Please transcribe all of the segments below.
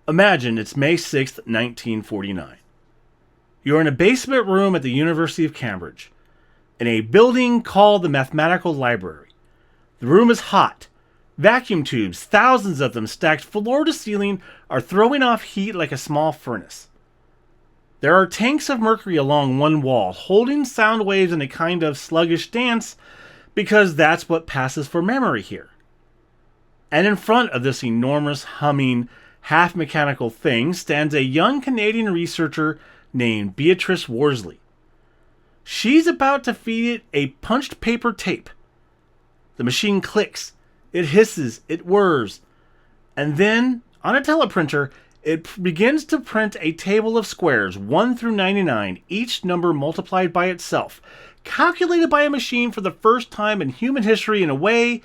Imagine it's May 6th, 1949. You're in a basement room at the University of Cambridge, in a building called the Mathematical Library. The room is hot. Vacuum tubes, thousands of them stacked floor to ceiling, are throwing off heat like a small furnace. There are tanks of mercury along one wall, holding sound waves in a kind of sluggish dance, because that's what passes for memory here. And in front of this enormous, humming, half-mechanical thing stands a young Canadian researcher named Beatrice Worsley. She's about to feed it a punched paper tape. The machine clicks, it hisses, it whirs, and then, on a teleprinter, it begins to print a table of squares, 1 through 99, each number multiplied by itself, calculated by a machine for the first time in human history in a way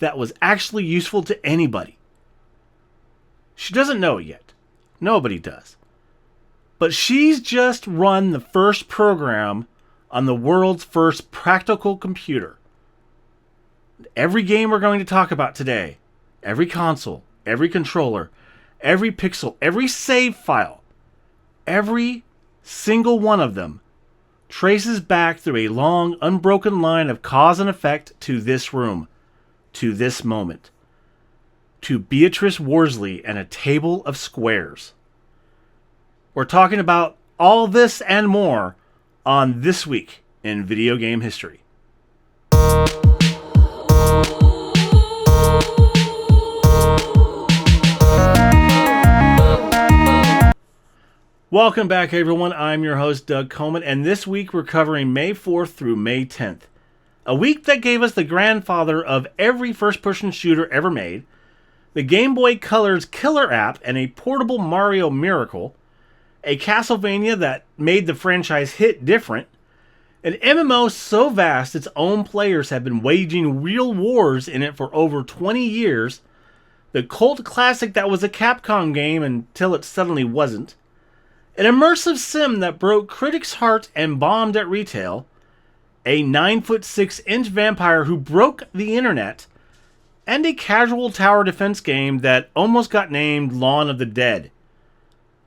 that was actually useful to anybody. She doesn't know it yet. Nobody does. But she's just run the first program on the world's first practical computer. Every game we're going to talk about today, every console, every controller, every pixel, every save file, every single one of them traces back through a long, unbroken line of cause and effect to this room, to this moment, to Beatrice Worsley and a table of squares. We're talking about all this and more on This Week in Video Game History. Welcome back, everyone. I'm your host, Doug Coleman, and this week we're covering May 4th through May 10th. A week that gave us the grandfather of every first-person shooter ever made, the Game Boy Color's killer app and a portable Mario miracle, a Castlevania that made the franchise hit different, an MMO so vast its own players have been waging real wars in it for over 20 years, the cult classic that was a Capcom game until it suddenly wasn't, an immersive sim that broke critics' hearts and bombed at retail, a 9'6" vampire who broke the internet, and a casual tower defense game that almost got named Lawn of the Dead.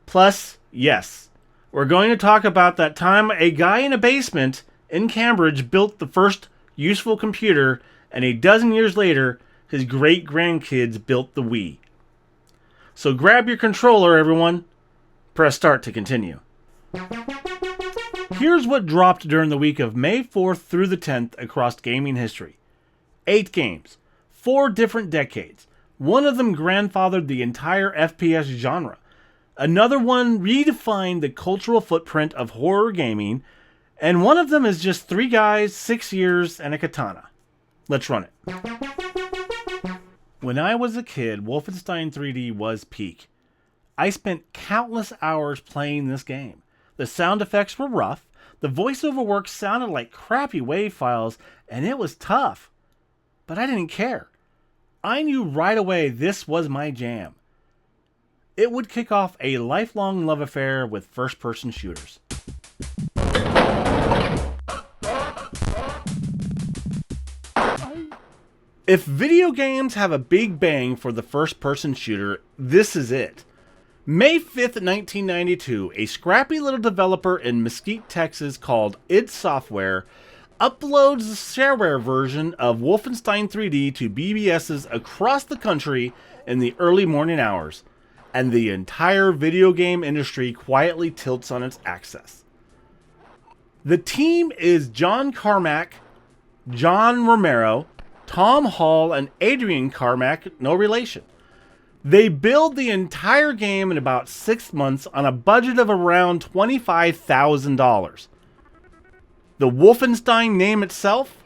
Plus, yes, we're going to talk about that time a guy in a basement in Cambridge built the first useful computer, and a dozen years later, his great-grandkids built the Wii. So grab your controller, everyone. Press start to continue. Here's what dropped during the week of May 4th through the 10th across gaming history. 8 games, 4 different decades. One of them grandfathered the entire FPS genre. Another one redefined the cultural footprint of horror gaming. And one of them is just 3 guys, 6 years, and a katana. Let's run it. When I was a kid, Wolfenstein 3D was peak. I spent countless hours playing this game. The sound effects were rough, the voiceover work sounded like crappy WAV files, and it was tough. But I didn't care. I knew right away this was my jam. It would kick off a lifelong love affair with first-person shooters. If video games have a big bang for the first-person shooter, this is it. May 5th, 1992, a scrappy little developer in Mesquite, Texas called id Software uploads the shareware version of Wolfenstein 3D to BBSs across the country in the early morning hours, and the entire video game industry quietly tilts on its axis. The team is John Carmack, John Romero, Tom Hall, and Adrian Carmack, no relation. They build the entire game in about 6 months on a budget of around $25,000. The Wolfenstein name itself?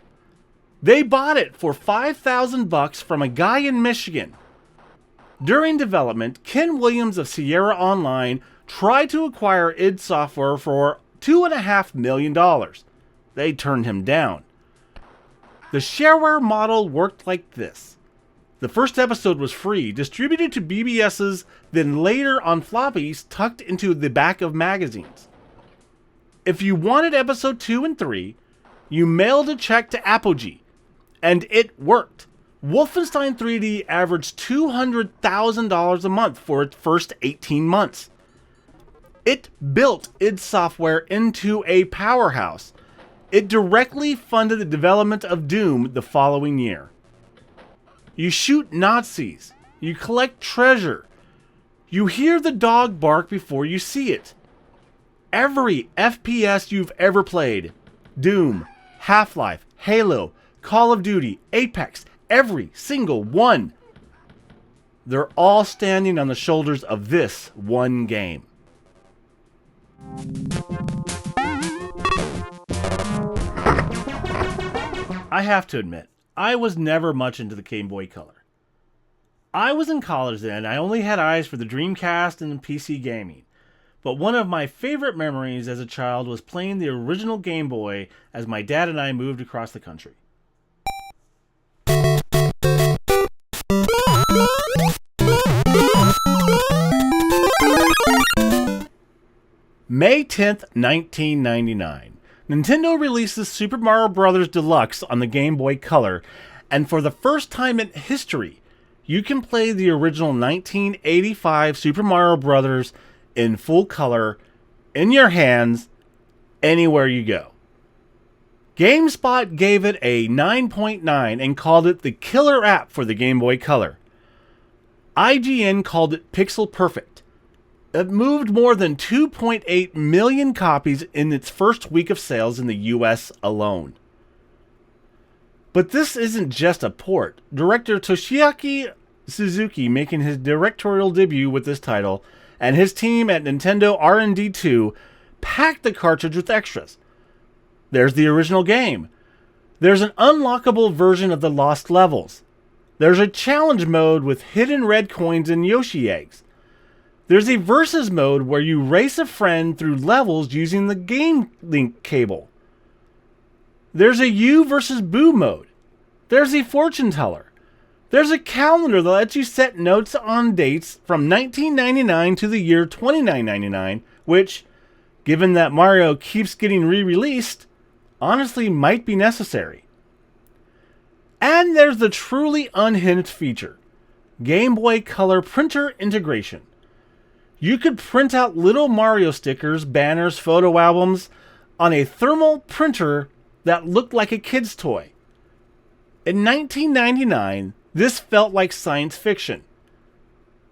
They bought it for $5,000 from a guy in Michigan. During development, Ken Williams of Sierra Online tried to acquire id Software for $2.5 million. They turned him down. The shareware model worked like this. The first episode was free, distributed to BBSs, then later on floppies tucked into the back of magazines. If you wanted episode 2 and 3, you mailed a check to Apogee, and it worked. Wolfenstein 3D averaged $200,000 a month for its first 18 months. It built id Software into a powerhouse. It directly funded the development of Doom the following year. You shoot Nazis. You collect treasure. You hear the dog bark before you see it. Every FPS you've ever played, Doom, Half-Life, Halo, Call of Duty, Apex, every single one, they're all standing on the shoulders of this one game. I have to admit, I was never much into the Game Boy Color. I was in college then, I only had eyes for the Dreamcast and PC gaming. But one of my favorite memories as a child was playing the original Game Boy as my dad and I moved across the country. May 10th, 1999. Nintendo releases Super Mario Bros. Deluxe on the Game Boy Color, and for the first time in history, you can play the original 1985 Super Mario Bros. In full color, in your hands, anywhere you go. GameSpot gave it a 9.9 and called it the killer app for the Game Boy Color. IGN called it pixel perfect. It moved more than 2.8 million copies in its first week of sales in the US alone. But this isn't just a port. Director Toshiaki Suzuki, making his directorial debut with this title, and his team at Nintendo R&D 2 packed the cartridge with extras. There's the original game. There's an unlockable version of the lost levels. There's a challenge mode with hidden red coins and Yoshi eggs. There's a versus mode where you race a friend through levels using the Game Link cable. There's a you versus Boo mode. There's a fortune teller. There's a calendar that lets you set notes on dates from 1999 to the year 2999, which, given that Mario keeps getting re-released, honestly might be necessary. And there's the truly unhinged feature, Game Boy Color printer integration. You could print out little Mario stickers, banners, photo albums on a thermal printer that looked like a kid's toy. In 1999, this felt like science fiction.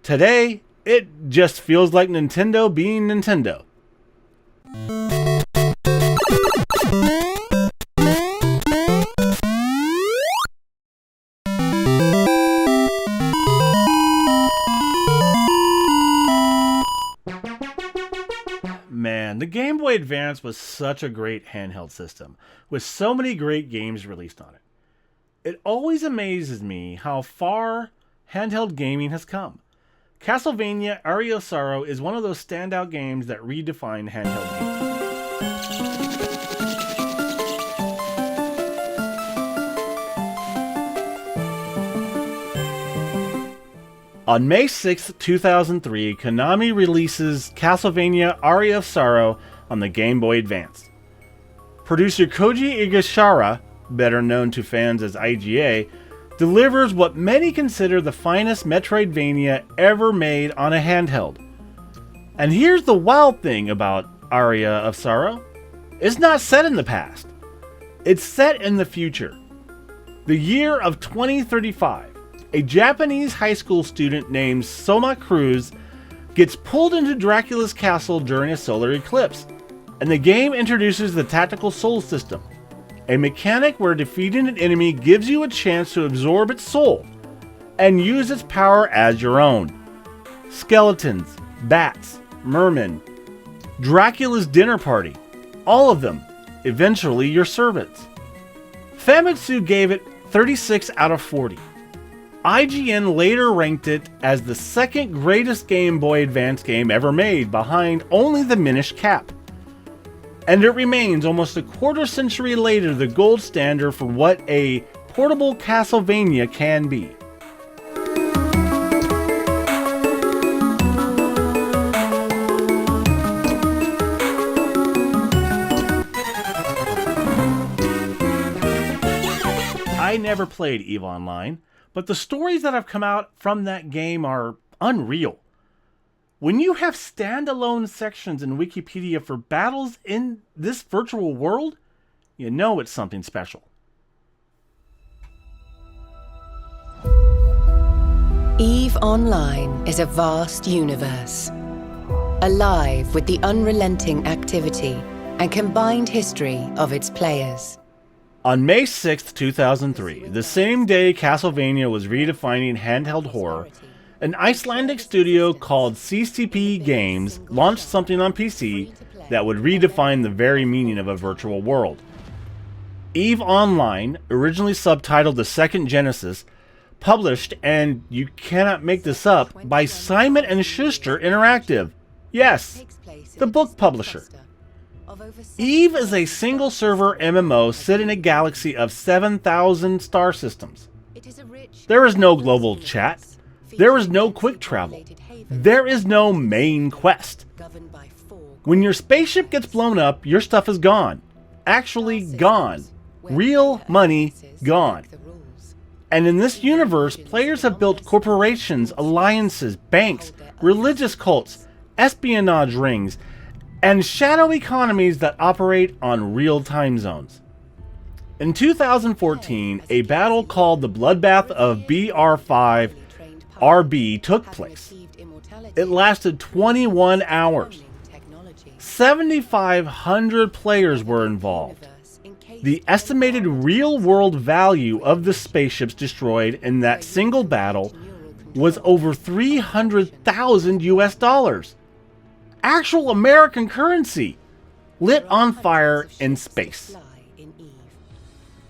Today, it just feels like Nintendo being Nintendo. Man, the Game Boy Advance was such a great handheld system, with so many great games released on it. It always amazes me how far handheld gaming has come. Castlevania Aria of Sorrow is one of those standout games that redefined handheld gaming. On May 6, 2003, Konami releases Castlevania Aria of Sorrow on the Game Boy Advance. Producer Koji Igashara, better known to fans as IGA, delivers what many consider the finest Metroidvania ever made on a handheld. And here's the wild thing about Aria of Sorrow. It's not set in the past. It's set in the future. The year of 2035. A Japanese high school student named Soma Cruz gets pulled into Dracula's castle during a solar eclipse, and the game introduces the Tactical Soul system, a mechanic where defeating an enemy gives you a chance to absorb its soul and use its power as your own. Skeletons, bats, mermen, Dracula's dinner party, all of them, eventually your servants. Famitsu gave it 36 out of 40. IGN later ranked it as the second greatest Game Boy Advance game ever made, behind only the Minish Cap. And it remains almost a quarter century later the gold standard for what a portable Castlevania can be. I never played EVE Online, but the stories that have come out from that game are unreal. When you have standalone sections in Wikipedia for battles in this virtual world, you know it's something special. EVE Online is a vast universe, alive with the unrelenting activity and combined history of its players. On May 6, 2003, the same day Castlevania was redefining handheld horror, an Icelandic studio called CCP Games launched something on PC that would redefine the very meaning of a virtual world. EVE Online, originally subtitled The Second Genesis, published, and you cannot make this up, by Simon & Schuster Interactive. Yes, the book publisher. EVE is a single-server MMO set in a galaxy of 7,000 star systems. There is no global chat. There is no quick travel. There is no main quest. When your spaceship gets blown up, your stuff is gone. Actually gone. Real money gone. And in this universe, players have built corporations, alliances, banks, religious cults, espionage rings, and shadow economies that operate on real time zones. In 2014, a battle called the Bloodbath of BR5 RB took place. It lasted 21 hours. 7,500 players were involved. The estimated real-world value of the spaceships destroyed in that single battle was over 300,000 US dollars. Actual American currency, lit on fire in space.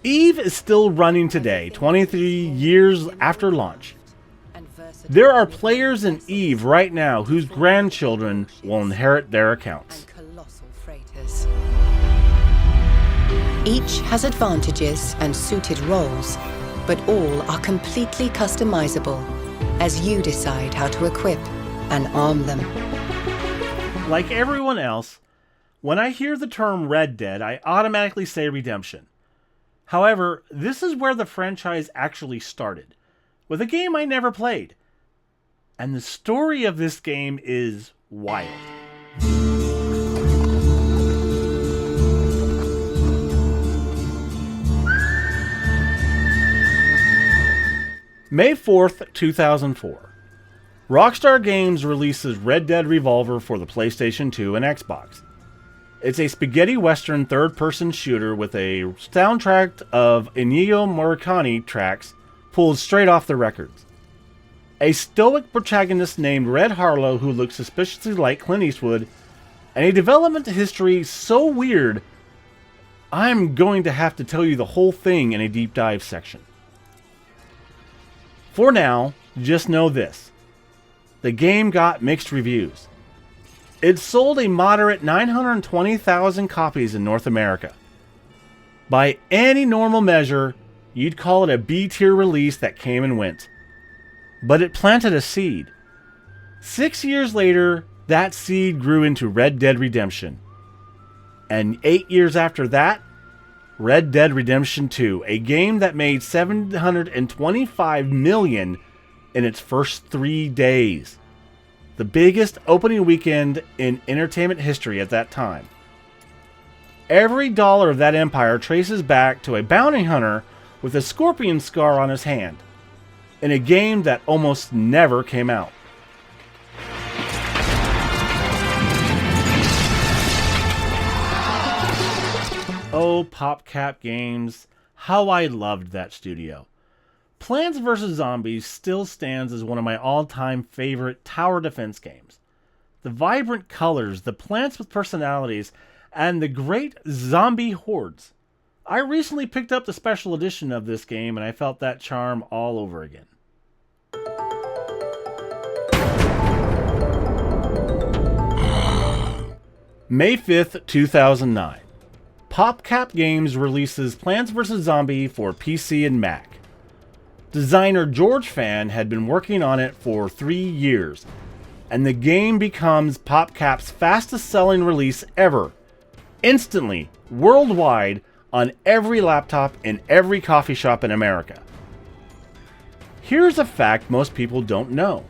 EVE is still running today, 23 years after launch. There are players in EVE right now whose grandchildren will inherit their accounts. Each has advantages and suited roles, but all are completely customizable as you decide how to equip and arm them. Like everyone else, when I hear the term Red Dead, I automatically say Redemption. However, this is where the franchise actually started, with a game I never played. And the story of this game is wild. May 4th, 2004. Rockstar Games releases Red Dead Revolver for the PlayStation 2 and Xbox. It's a spaghetti western third-person shooter with a soundtrack of Ennio Morricone tracks pulled straight off the records. A stoic protagonist named Red Harlow who looks suspiciously like Clint Eastwood, and a development history so weird, I'm going to have to tell you the whole thing in a deep dive section. For now, just know this. The game got mixed reviews. It sold a moderate 920,000 copies in North America. By any normal measure, you'd call it a B-tier release that came and went. But it planted a seed. 6 years later, that seed grew into Red Dead Redemption. And 8 years after that, Red Dead Redemption 2, a game that made $725 million in its first 3 days. The biggest opening weekend in entertainment history at that time. Every dollar of that empire traces back to a bounty hunter with a scorpion scar on his hand, in a game that almost never came out. Oh, PopCap Games, how I loved that studio. Plants vs. Zombies still stands as one of my all-time favorite tower defense games. The vibrant colors, the plants with personalities, and the great zombie hordes. I recently picked up the special edition of this game and I felt that charm all over again. May 5th, 2009. PopCap Games releases Plants vs. Zombie for PC and Mac. Designer George Fan had been working on it for 3 years, and the game becomes PopCap's fastest selling release ever. Instantly, worldwide, on every laptop in every coffee shop in America. Here's a fact most people don't know.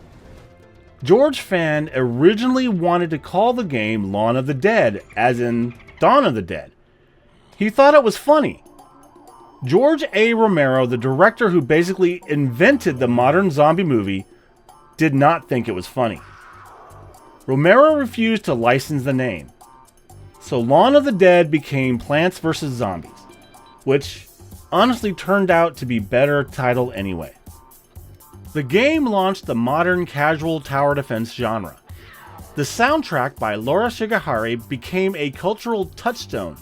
George Fan originally wanted to call the game Dawn of the Dead, as in Dawn of the Dead. He thought it was funny. George A. Romero, the director who basically invented the modern zombie movie, did not think it was funny. Romero refused to license the name. So Dawn of the Dead became Plants vs. Zombies, which honestly turned out to be better title anyway. The game launched the modern casual tower defense genre. The soundtrack by Laura Shigehara became a cultural touchstone.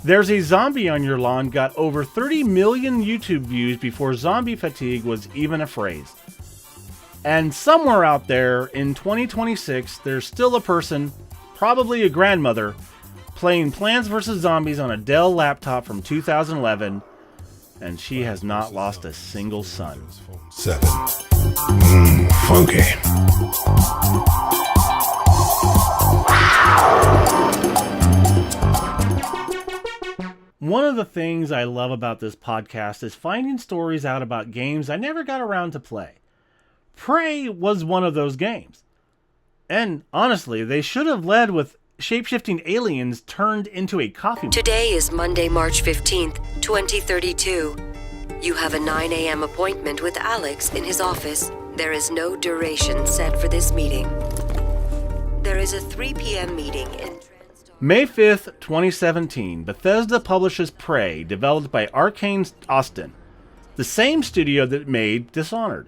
There's a Zombie on Your Lawn got over 30 million YouTube views before zombie fatigue was even a phrase. And somewhere out there in 2026, there's still a person, probably a grandmother, playing Plants vs. Zombies on a Dell laptop from 2011, and she has not lost a single son. 7. Funky. One of the things I love about this podcast is finding stories out about games I never got around to play. Prey was one of those games. And honestly, they should have led with shape-shifting aliens turned into a coffee mug. Today is Monday, March 15th, 2032. You have a 9 a.m. appointment with Alex in his office. There is no duration set for this meeting. There is a 3 p.m. meeting in... May 5th, 2017, Bethesda publishes Prey, developed by Arcane Austin, the same studio that made Dishonored.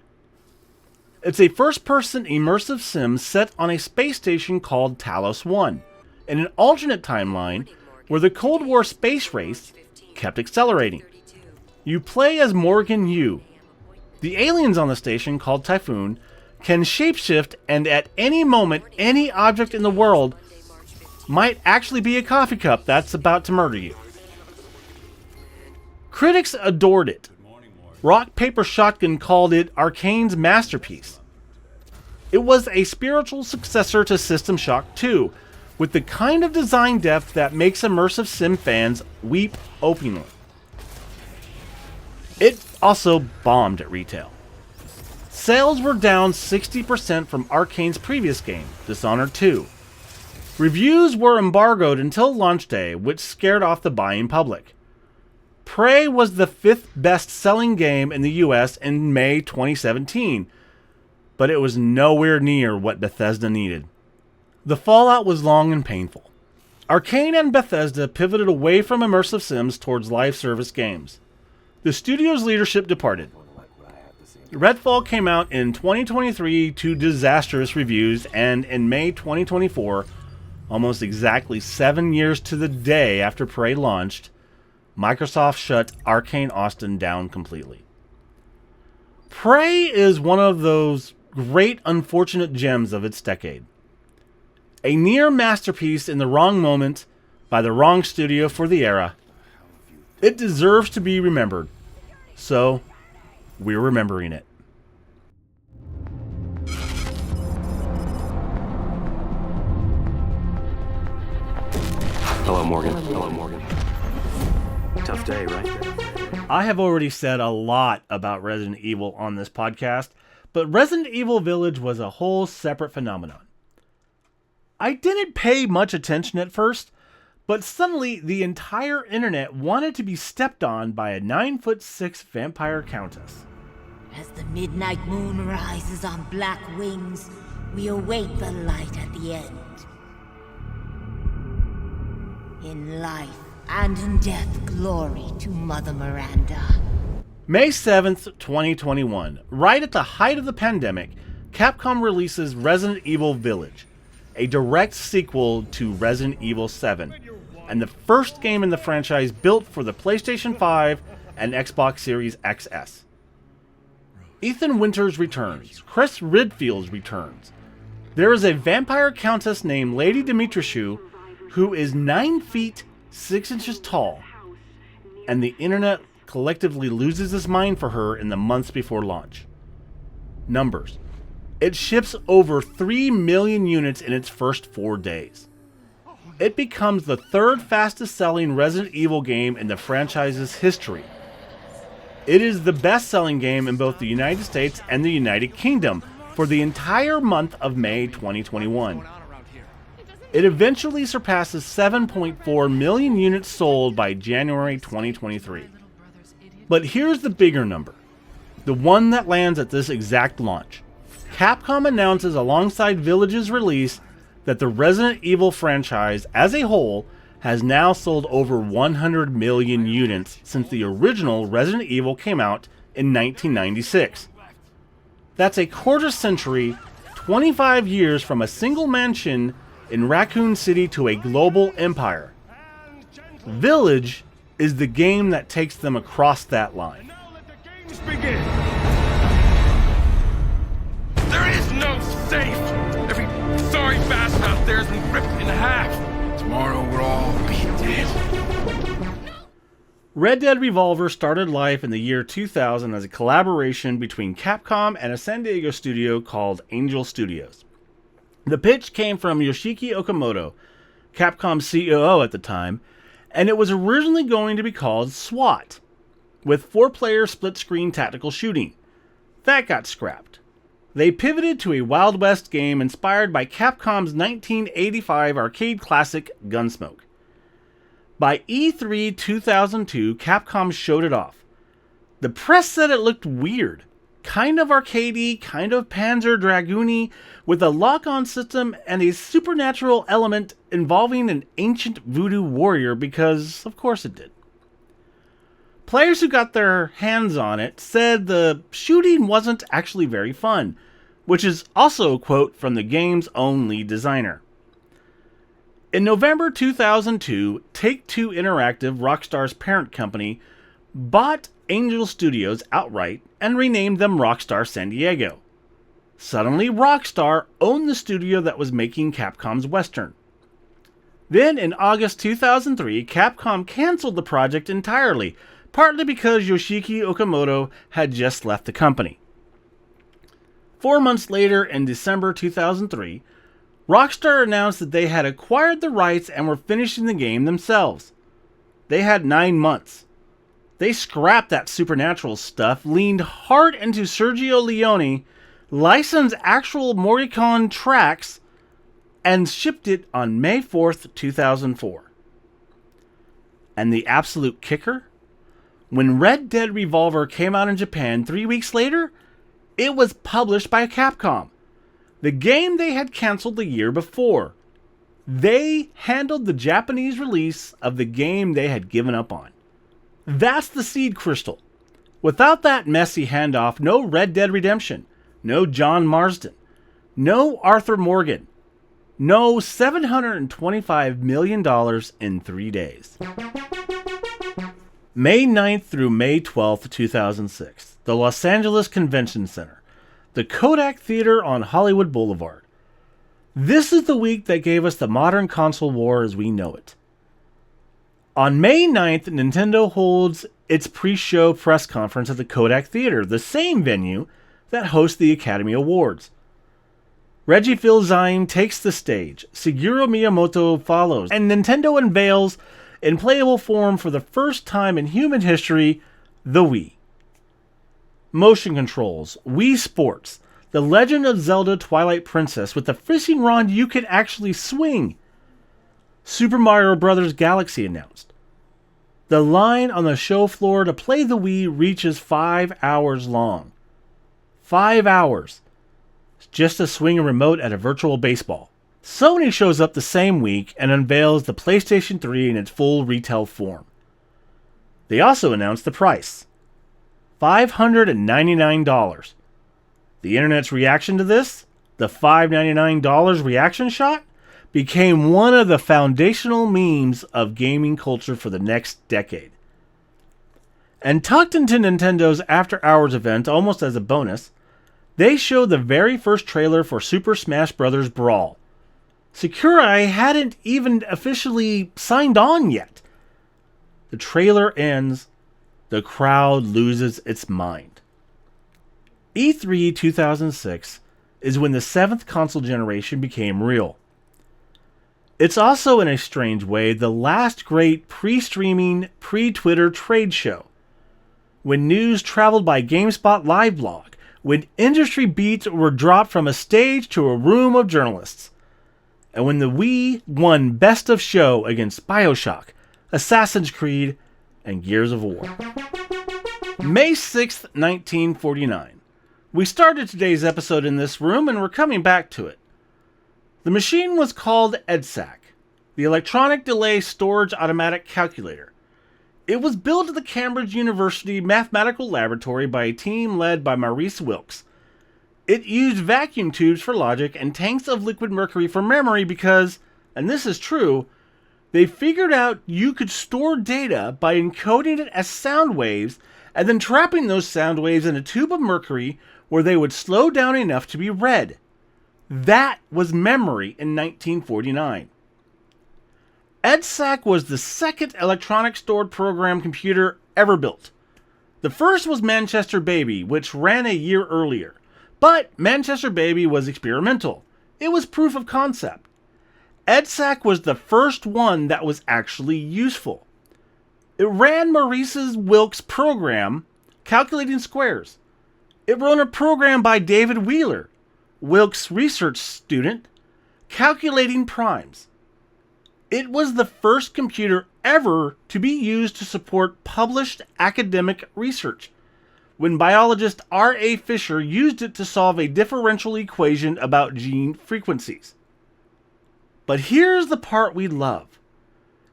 It's a first-person immersive sim set on a space station called Talos 1, in an alternate timeline where the Cold War space race kept accelerating. You play as Morgan Yu. The aliens on the station, called Typhoon, can shapeshift, and at any moment, any object in the world might actually be a coffee cup that's about to murder you. Critics adored it. Rock Paper Shotgun called it Arcane's masterpiece. It was a spiritual successor to System Shock 2, with the kind of design depth that makes immersive sim fans weep openly. It also bombed at retail. Sales were down 60% from Arcane's previous game, Dishonored 2. Reviews were embargoed until launch day, which scared off the buying public. Prey was the 5th best-selling game in the US in May 2017, but it was nowhere near what Bethesda needed. The fallout was long and painful. Arcane and Bethesda pivoted away from immersive sims towards live service games. The studio's leadership departed. Redfall came out in 2023 to disastrous reviews, and in May 2024, almost exactly 7 years to the day after Prey launched, Microsoft shut Arcane Austin down completely. Prey is one of those great unfortunate gems of its decade. A near masterpiece in the wrong moment by the wrong studio for the era. It deserves to be remembered, so we're remembering it. Hello, Morgan. Hello, Morgan. Tough day, right? I have already said a lot about Resident Evil on this podcast, but Resident Evil Village was a whole separate phenomenon. I didn't pay much attention at first, but suddenly the entire internet wanted to be stepped on by a 9'6" vampire countess. As the midnight moon rises on black wings, we await the light at the end. In life and in death, glory to Mother Miranda. May 7th, 2021, right at the height of the pandemic, Capcom releases Resident Evil Village, a direct sequel to Resident Evil 7, and the first game in the franchise built for the PlayStation 5 and Xbox Series XS. Ethan Winters returns. Chris Redfield returns. There is a vampire countess named Lady Dimitrescu who is 9 feet 6 inches tall, and the internet collectively loses its mind for her in the months before launch. Numbers. It ships over 3 million units in its first 4 days. It becomes the third fastest selling Resident Evil game in the franchise's history. It is the best-selling game in both the United States and the United Kingdom for the entire month of May 2021. It eventually surpasses 7.4 million units sold by January 2023. But here's the bigger number, the one that lands at this exact launch. Capcom announces alongside Village's release that the Resident Evil franchise as a whole has now sold over 100 million units since the original Resident Evil came out in 1996. That's a quarter century, 25 years from a single mansion in Raccoon City to a global empire. Village is the game that takes them across that line. Now let the games begin. There is no safe. Every sorry bastard out there has been ripped in half. Tomorrow we'll all be dead. Red Dead Revolver started life in the year 2000 as a collaboration between Capcom and a San Diego studio called Angel Studios. The pitch came from Yoshiki Okamoto, Capcom's COO at the time, and it was originally going to be called SWAT, with 4-player split-screen tactical shooting. That got scrapped. They pivoted to a Wild West game inspired by Capcom's 1985 arcade classic Gunsmoke. By E3 2002, Capcom showed it off. The press said it looked weird, kind of arcadey, kind of Panzer Dragoon-y, with a lock-on system and a supernatural element involving an ancient voodoo warrior because, of course it did. Players who got their hands on it said the shooting wasn't actually very fun, which is also a quote from the game's own lead designer. In November 2002, Take-Two Interactive, Rockstar's parent company, bought Angel Studios outright and renamed them Rockstar San Diego. Suddenly, Rockstar owned the studio that was making Capcom's Western. Then, in August 2003, Capcom canceled the project entirely, partly because Yoshiki Okamoto had just left the company. 4 months later, in December 2003, Rockstar announced that they had acquired the rights and were finishing the game themselves. They had 9 months. They scrapped that supernatural stuff, leaned hard into Sergio Leone, licensed actual Morricone tracks, and shipped it on May 4th, 2004. And the absolute kicker? When Red Dead Revolver came out in Japan 3 weeks later, it was published by Capcom, the game they had canceled the year before. They handled the Japanese release of the game they had given up on. That's the seed crystal. Without that messy handoff, no Red Dead Redemption, no John Marsden, no Arthur Morgan, no $725 million in 3 days. May 9th through May 12th, 2006, the Los Angeles Convention Center, the Kodak Theater on Hollywood Boulevard. This is the week that gave us the modern console war as we know it. On May 9th, Nintendo holds its pre-show press conference at the Kodak Theater, the same venue that hosts the Academy Awards. Reggie Fils-Aime takes the stage, Shigeru Miyamoto follows, and Nintendo unveils, in playable form for the first time in human history, the Wii. Motion controls, Wii Sports, The Legend of Zelda Twilight Princess with the fishing rod you can actually swing. Super Mario Bros. Galaxy announced. The line on the show floor to play the Wii reaches 5 hours long. 5 hours. Just to swing a remote at a virtual baseball. Sony shows up the same week and unveils the PlayStation 3 in its full retail form. They also announced the price. $599. The internet's reaction to this, the $599 reaction shot, became one of the foundational memes of gaming culture for the next decade. And tucked into Nintendo's After Hours event, almost as a bonus, they showed the very first trailer for Super Smash Bros. Brawl. Sakurai hadn't even officially signed on yet. The trailer ends, the crowd loses its mind. E3 2006 is when the 7th console generation became real. It's also, in a strange way, the last great pre-streaming, pre-Twitter trade show. when news traveled by GameSpot live blog, when industry beats were dropped from a stage to a room of journalists, and when the Wii won Best of Show against BioShock, Assassin's Creed, and Gears of War. May 6th, 1949. We started today's episode in this room, and we're coming back to it. The machine was called EDSAC, the Electronic Delay Storage Automatic Calculator. It was built at the Cambridge University Mathematical Laboratory by a team led by Maurice Wilkes. It used vacuum tubes for logic and tanks of liquid mercury for memory because, and this is true, they figured out you could store data by encoding it as sound waves and then trapping those sound waves in a tube of mercury where they would slow down enough to be read. That was memory in 1949. EDSAC was the second electronic stored program computer ever built. The first was Manchester Baby, which ran a year earlier. But Manchester Baby was experimental. It was proof of concept. EDSAC was the first one that was actually useful. It ran Maurice Wilkes' program, Calculating Squares. It ran a program by David Wheeler, Wilkes' research student, Calculating Primes. It was the first computer ever to be used to support published academic research, when biologist R.A. Fisher used it to solve a differential equation about gene frequencies. But here's the part we love.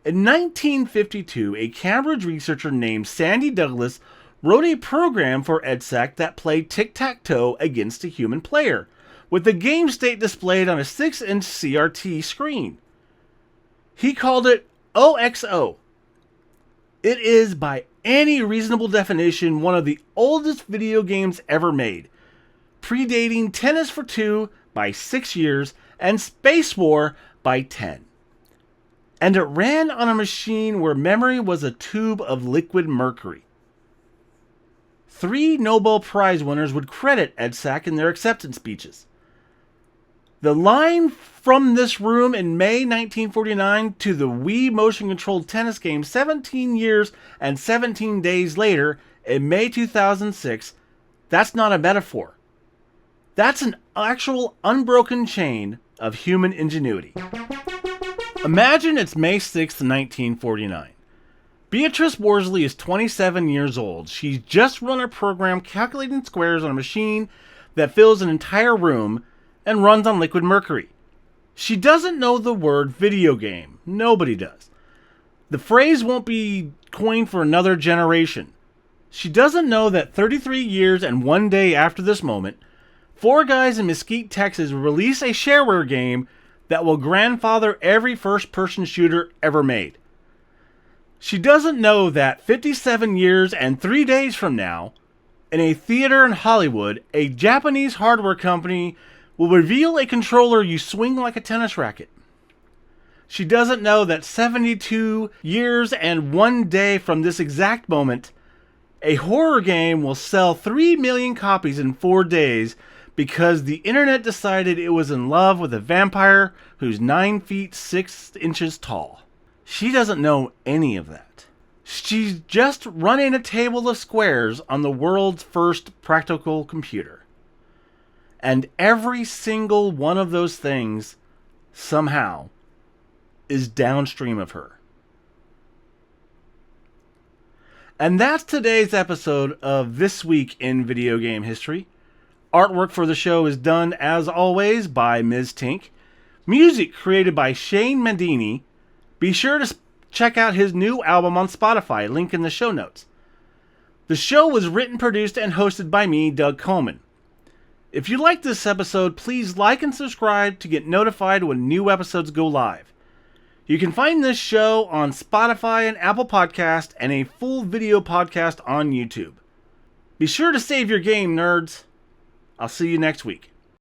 In 1952, a Cambridge researcher named Sandy Douglas wrote a program for EDSAC that played tic-tac-toe against a human player, with the game state displayed on a 6-inch CRT screen. He called it OXO. It is, by any reasonable definition, one of the oldest video games ever made, predating Tennis for Two by 6 years and Space War by 10. And it ran on a machine where memory was a tube of liquid mercury. 3 Nobel Prize winners would credit EDSAC in their acceptance speeches. The line from this room in May 1949 to the Wii motion-controlled tennis game 17 years and 17 days later in May 2006, that's not a metaphor. That's an actual unbroken chain of human ingenuity. Imagine it's May 6th, 1949. Beatrice Worsley is 27 years old. She's just run a program calculating squares on a machine that fills an entire room and runs on liquid mercury. She doesn't know the word video game. Nobody does. The phrase won't be coined for another generation. She doesn't know that 33 years and 1 day after this moment, 4 guys in Mesquite, Texas will release a shareware game that will grandfather every first-person shooter ever made. She doesn't know that 57 years and 3 days from now, in a theater in Hollywood, a Japanese hardware company will reveal a controller you swing like a tennis racket. She doesn't know that 72 years and 1 day from this exact moment, a horror game will sell 3 million copies in 4 days because the internet decided it was in love with a vampire who's 9 feet 6 inches tall. She doesn't know any of that. She's just running a table of squares on the world's first practical computer. And every single one of those things, somehow, is downstream of her. And that's today's episode of This Week in Video Game History. Artwork for the show is done, as always, by Ms. Tink. Music created by Shane Mandini. Be sure to check out his new album on Spotify, link in the show notes. The show was written, produced, and hosted by me, Doug Coleman. If you like this episode, please like and subscribe to get notified when new episodes go live. You can find this show on Spotify and Apple Podcast and a full video podcast on YouTube. Be sure to save your game, nerds. I'll see you next week.